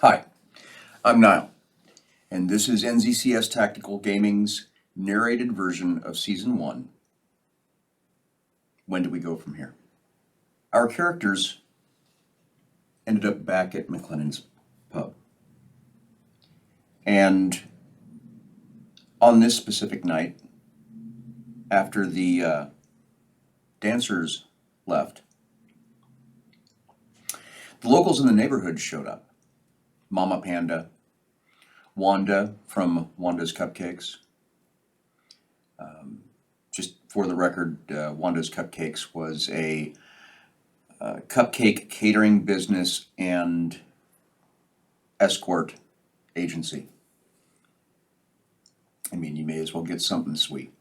Hi, I'm Niall, and this is NZCS Tactical Gaming's narrated version of Season 1. When do we go from here? Our characters ended up back at McLennan's pub. And on this specific night, after the dancers left, the locals in the neighborhood showed up. Mama Panda, Wanda from Wanda's Cupcakes. Just for the record, Wanda's Cupcakes was a cupcake catering business and escort agency. I mean, you may as well get something sweet.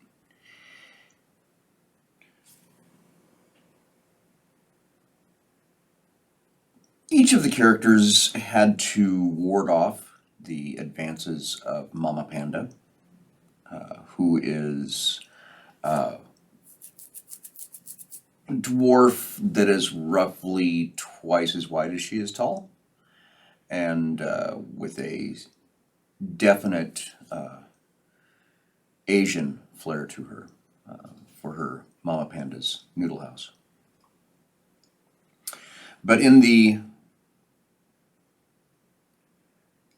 Each of the characters had to ward off the advances of Mama Panda, who is a dwarf that is roughly twice as wide as she is tall, and with a definite Asian flair to her for her Mama Panda's noodle house. But in the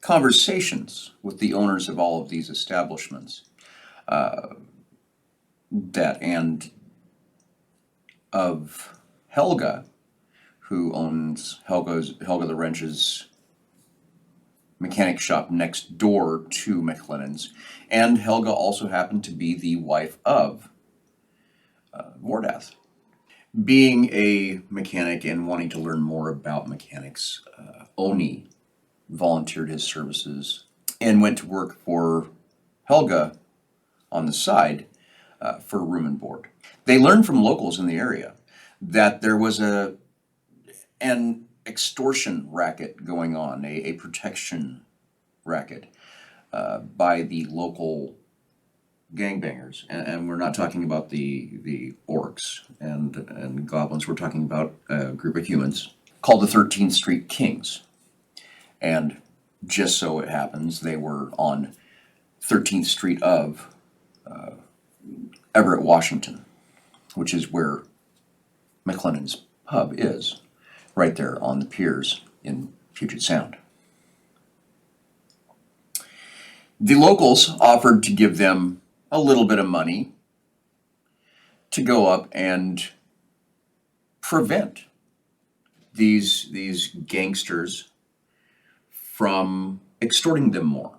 conversations with the owners of all of these establishments, that and of Helga, who owns Helga the Wrench's mechanic shop next door to McLennan's, and Helga also happened to be the wife of Vordath. Being a mechanic and wanting to learn more about mechanics, Oni volunteered his services and went to work for Helga on the side for room and board. They learned from locals in the area that there was an extortion racket going on, a protection racket by the local gangbangers, and we're not talking about the orcs and goblins. We're talking about a group of humans called the 13th Street Kings. And just so it happens, they were on 13th Street of Everett, Washington, which is where McLennan's pub is, right there on the piers in Puget Sound. The locals offered to give them a little bit of money to go up and prevent these gangsters from extorting them more.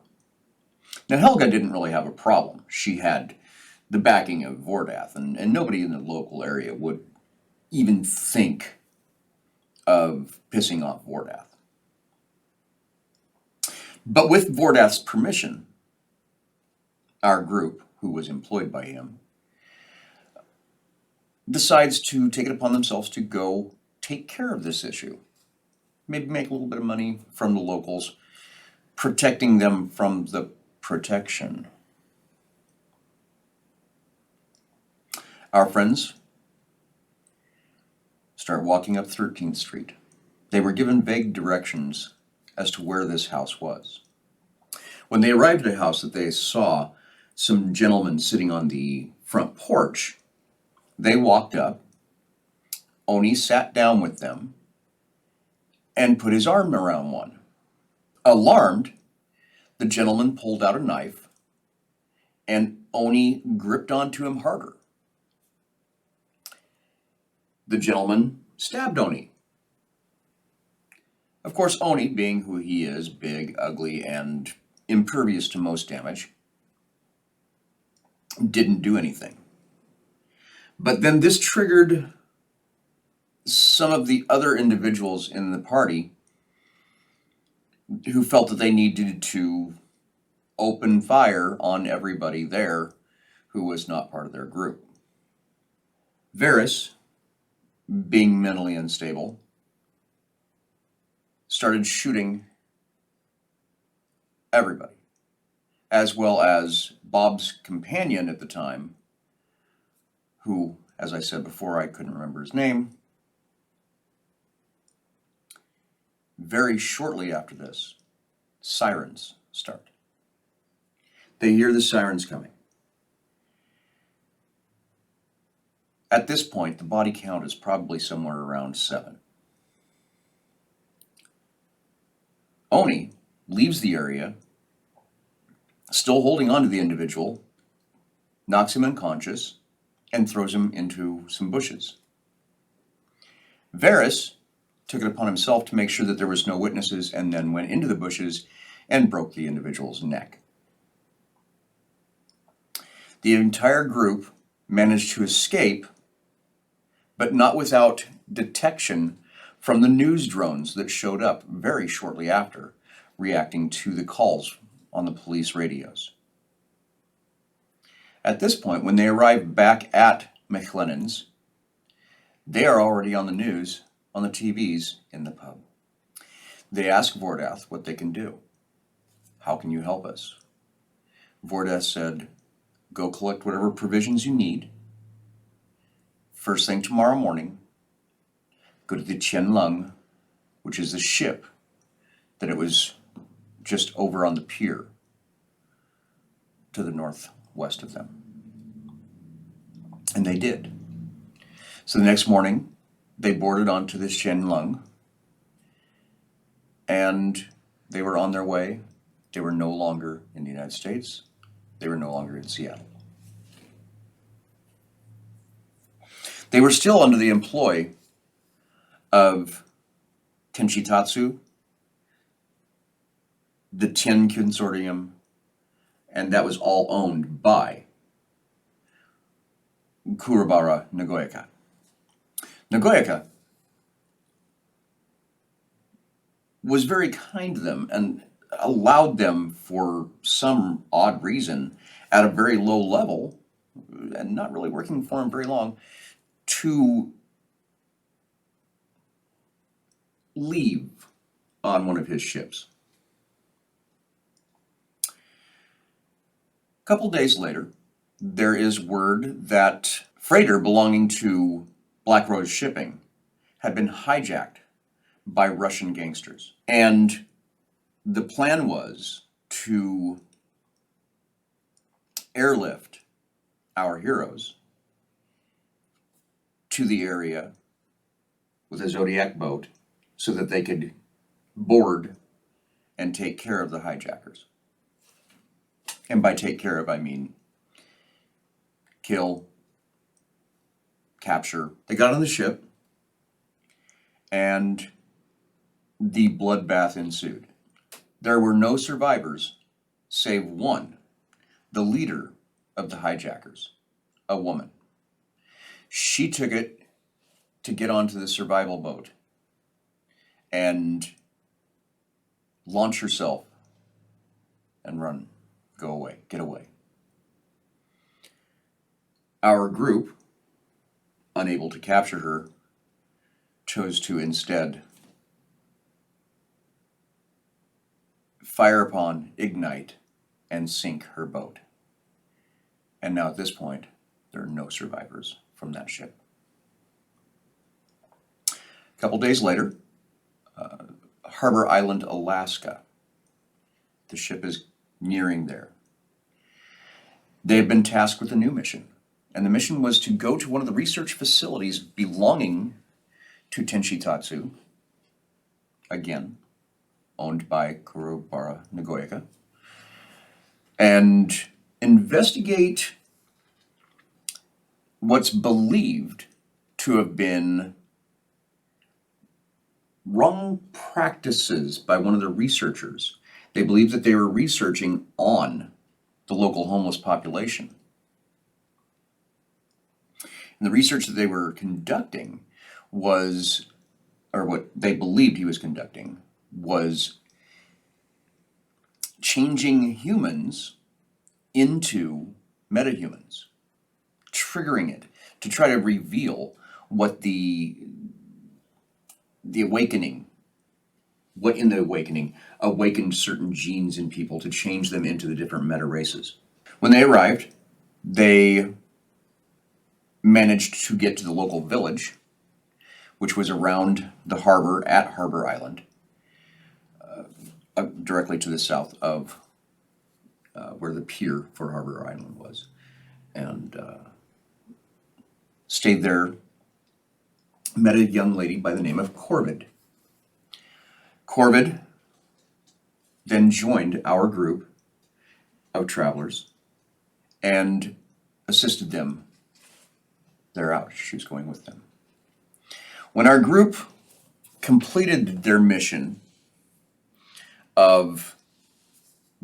Now, Helga didn't really have a problem. She had the backing of Vordath, and nobody in the local area would even think of pissing off Vordath. But with Vordath's permission, our group, who was employed by him, decides to take it upon themselves to go take care of this issue. Maybe make a little bit of money from the locals, protecting them from the protection. Our friends start walking up 13th Street. They were given vague directions as to where this house was. When they arrived at a house that they saw some gentlemen sitting on the front porch, they walked up. Oni sat down with them and put his arm around one. Alarmed, the gentleman pulled out a knife, and Oni gripped onto him harder. The gentleman stabbed Oni. Of course, Oni, being who he is, big, ugly, and impervious to most damage, didn't do anything. But then this triggered some of the other individuals in the party who felt that they needed to open fire on everybody there who was not part of their group. Varus, being mentally unstable, started shooting everybody, as well as Bob's companion at the time, who, as I said before, I couldn't remember his name. Very shortly after this, sirens start. They hear the sirens coming. At this point, the body count is probably somewhere around 7. Oni leaves the area, still holding on to the individual, knocks him unconscious, and throws him into some bushes. Varus took it upon himself to make sure that there was no witnesses, and then went into the bushes and broke the individual's neck. The entire group managed to escape, but not without detection from the news drones that showed up very shortly after, reacting to the calls on the police radios. At this point, when they arrive back at McLennan's, they are already on the news, on the TVs, in the pub. They ask Vordath what they can do. How can you help us? Vordath said, go collect whatever provisions you need. First thing tomorrow morning, go to the Qianlong, which is the ship that it was just over on the pier to the northwest of them. And they did. So the next morning, they boarded onto this Qianlong, and they were on their way. They were no longer in the United States. They were no longer in Seattle. They were still under the employ of Tenshitatsu, the Tin Consortium, and that was all owned by Kurobara Nagoya. Nagoya was very kind to them and allowed them, for some odd reason, at a very low level, and not really working for him very long, to leave on one of his ships. A couple days later, there is word that freighter belonging to Black Rose Shipping had been hijacked by Russian gangsters. And the plan was to airlift our heroes to the area with a Zodiac boat so that they could board and take care of the hijackers. And by take care of, I mean kill, capture. They got on the ship, and the bloodbath ensued. There were no survivors save one, the leader of the hijackers, a woman. She took it to get onto the survival boat and launch herself and run, go away, get away. Our group, unable to capture her, chose to instead fire upon, ignite, and sink her boat. And now at this point, there are no survivors from that ship. A couple days later, Harbor Island, Alaska. The ship is nearing there. They have been tasked with a new mission, and the mission was to go to one of the research facilities belonging to Tenshitatsu, again, owned by Kurobara Nagoya, and investigate what's believed to have been wrong practices by one of the researchers. They believe that they were researching on the local homeless population. And the research that they were conducting was, or what they believed he was conducting, was changing humans into metahumans, triggering it to try to reveal what the awakening, what in the awakening awakened certain genes in people to change them into the different meta races. When they arrived, they managed to get to the local village, which was around the harbor at Harbor Island. directly to the south of where the pier for Harbor Island was, and stayed there. Met a young lady by the name of Corvid. Corvid then joined our group of travelers and assisted them thereout. She was going with them. When our group completed their mission of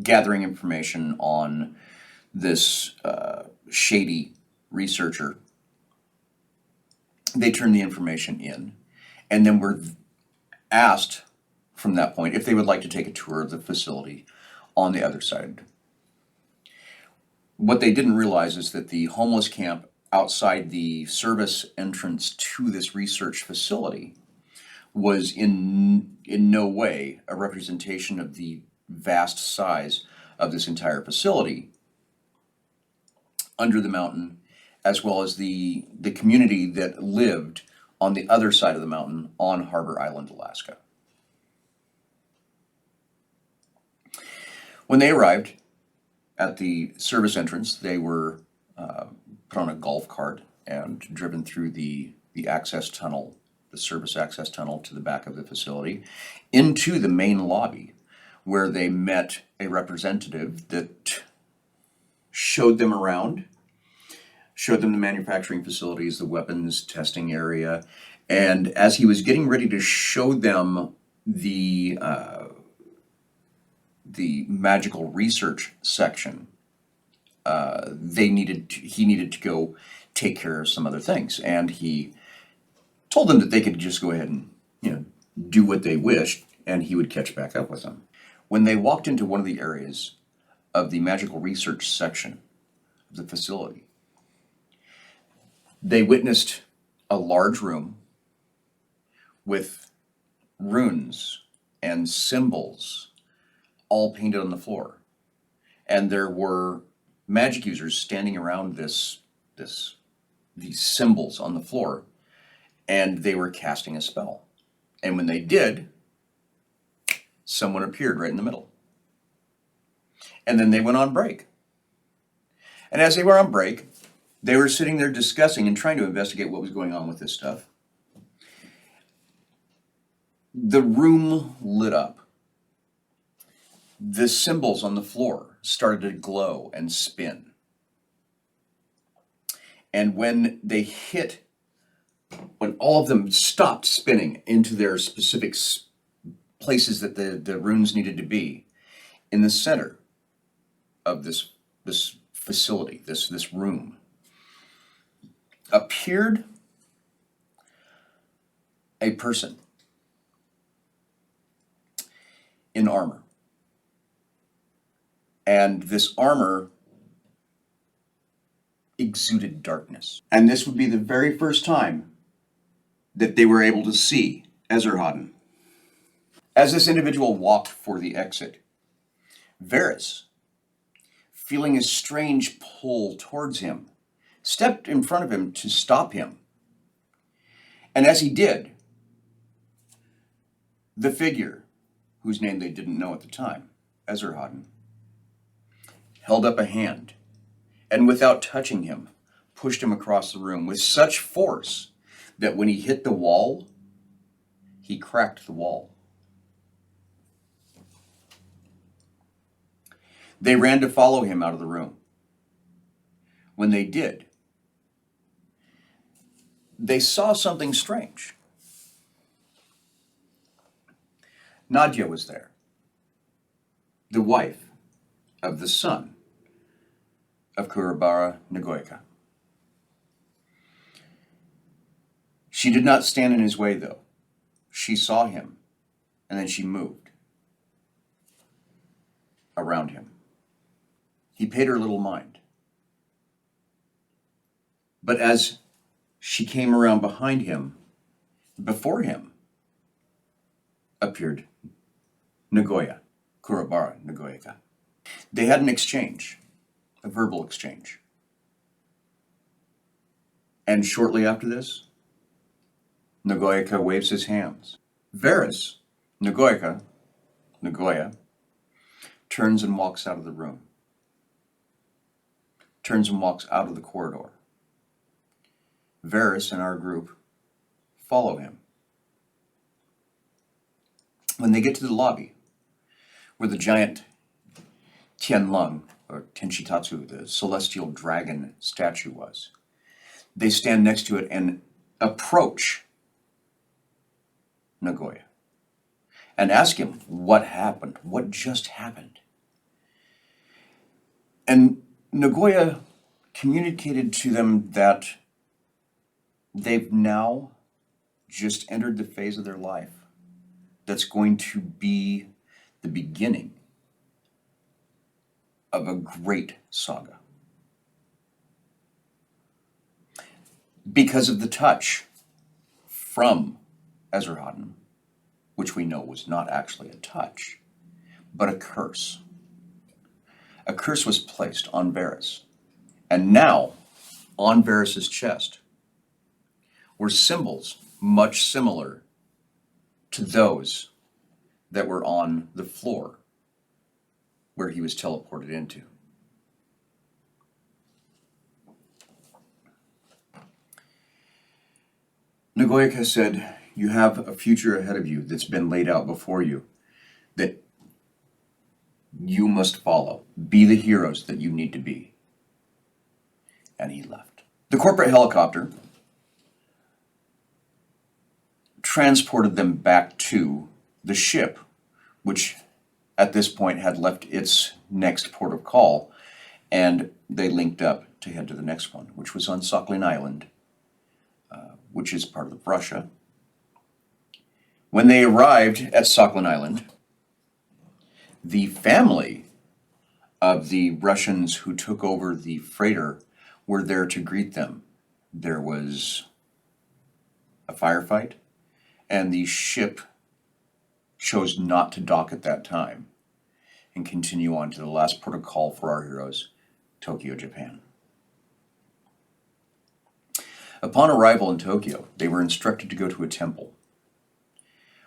gathering information on this shady researcher, they turned the information in, and then were asked from that point if they would like to take a tour of the facility on the other side. What they didn't realize is that the homeless camp outside the service entrance to this research facility was in no way a representation of the vast size of this entire facility under the mountain, as well as the community that lived on the other side of the mountain on Harbor Island, Alaska. When they arrived at the service entrance, they were put on a golf cart and driven through the access tunnel, the service access tunnel to the back of the facility, into the main lobby, where they met a representative that showed them around, showed them the manufacturing facilities, the weapons testing area, and as he was getting ready to show them the magical research section, he needed to go take care of some other things, and he told them that they could just go ahead and do what they wished, and he would catch back up with them. When they walked into one of the areas of the magical research section of the facility, they witnessed a large room with runes and symbols all painted on the floor. And there were magic users standing around these symbols on the floor, and they were casting a spell. And when they did, someone appeared right in the middle. And then they went on break. And as they were on break, they were sitting there discussing and trying to investigate what was going on with this stuff. The room lit up. The symbols on the floor started to glow and spin. And when all of them stopped spinning into their specific places that the runes needed to be, in the center of this facility, this room, appeared a person in armor. And this armor exuded darkness. And this would be the very first time that they were able to see Ezerhaudin. As this individual walked for the exit, Varus, feeling a strange pull towards him, stepped in front of him to stop him. And as he did, the figure, whose name they didn't know at the time, Ezerhaudin, held up a hand, and without touching him, pushed him across the room with such force that when he hit the wall, he cracked the wall. They ran to follow him out of the room. When they did, they saw something strange. Nadia was there, the wife of the son of Kurabara Nagoya. She did not stand in his way, though. She saw him, and then she moved around him. He paid her little mind. But as she came around behind him, before him appeared Nagoya, Kurabara Nagoya. They had an exchange, a verbal exchange. And shortly after this, Nagoya waves his hands. Varus, Nagoya, turns and walks out of the room, turns and walks out of the corridor. Varus and our group follow him. When they get to the lobby, where the giant Tianlong, or Tenshitatsu, the celestial dragon statue was, they stand next to it and approach Nagoya and ask him what happened, what just happened. And Nagoya communicated to them that they've now just entered the phase of their life that's going to be the beginning of a great saga. Because of the touch from Ezerhaudin, which we know was not actually a touch, but a curse. A curse was placed on Varus. And now, on Varus's chest, were symbols much similar to those that were on the floor where he was teleported into. Nagoya said, you have a future ahead of you that's been laid out before you that you must follow. Be the heroes that you need to be. And he left. The corporate helicopter transported them back to the ship, which at this point had left its next port of call, and they linked up to head to the next one, which was on Sakhalin Island, which is part of Russia. When they arrived at Sakhalin Island, the family of the Russians who took over the freighter were there to greet them. There was a firefight, and the ship chose not to dock at that time and continue on to the last port of call for our heroes, Tokyo, Japan. Upon arrival in Tokyo, they were instructed to go to a temple.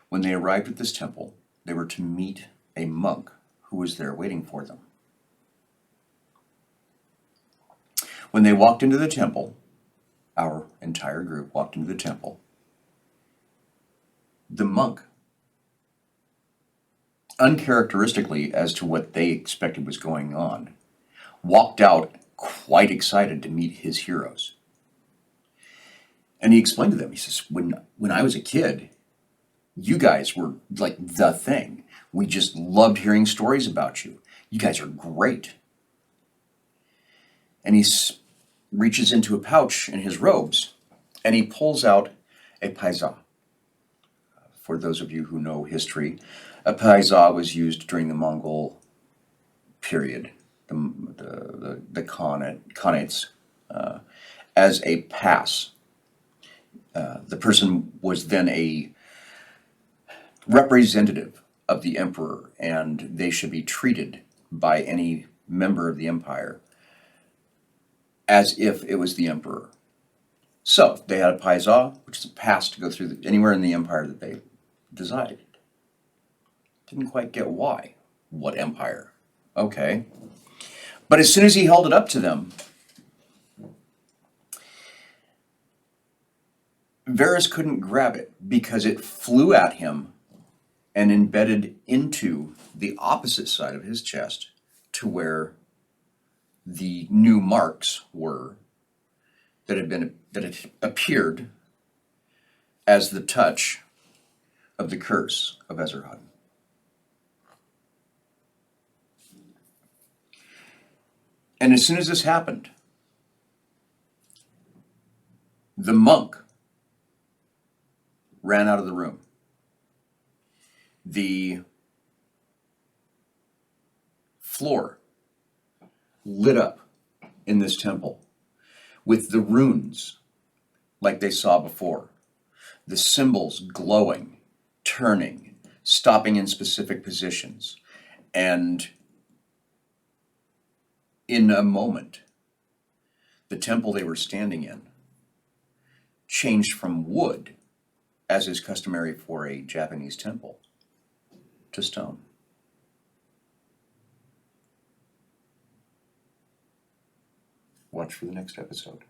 When they arrived at this temple, they were to meet a monk who was there waiting for them. When they walked into the temple, our entire group walked into the temple, the monk, uncharacteristically as to what they expected was going on, walked out quite excited to meet his heroes. And he explained to them, he says, when I was a kid, you guys were like the thing. We just loved hearing stories about you. You guys are great. And he reaches into a pouch in his robes, and he pulls out a paisa. For those of you who know history, a paisa was used during the Mongol period, the Khanates, as a pass. The person was then a representative of the emperor, and they should be treated by any member of the empire as if it was the emperor. So they had a paisa, which is a pass to go through anywhere in the empire that they desired. Didn't quite get why. What empire? Okay. But as soon as he held it up to them, Varus couldn't grab it because it flew at him and embedded into the opposite side of his chest to where the new marks were that had appeared as the touch of the curse of Ezerhaudin. And as soon as this happened, the monk ran out of the room. The floor lit up in this temple with the runes like they saw before, the symbols glowing, turning, stopping in specific positions, and in a moment, the temple they were standing in changed from wood, as is customary for a Japanese temple, to stone. watch for the next episode.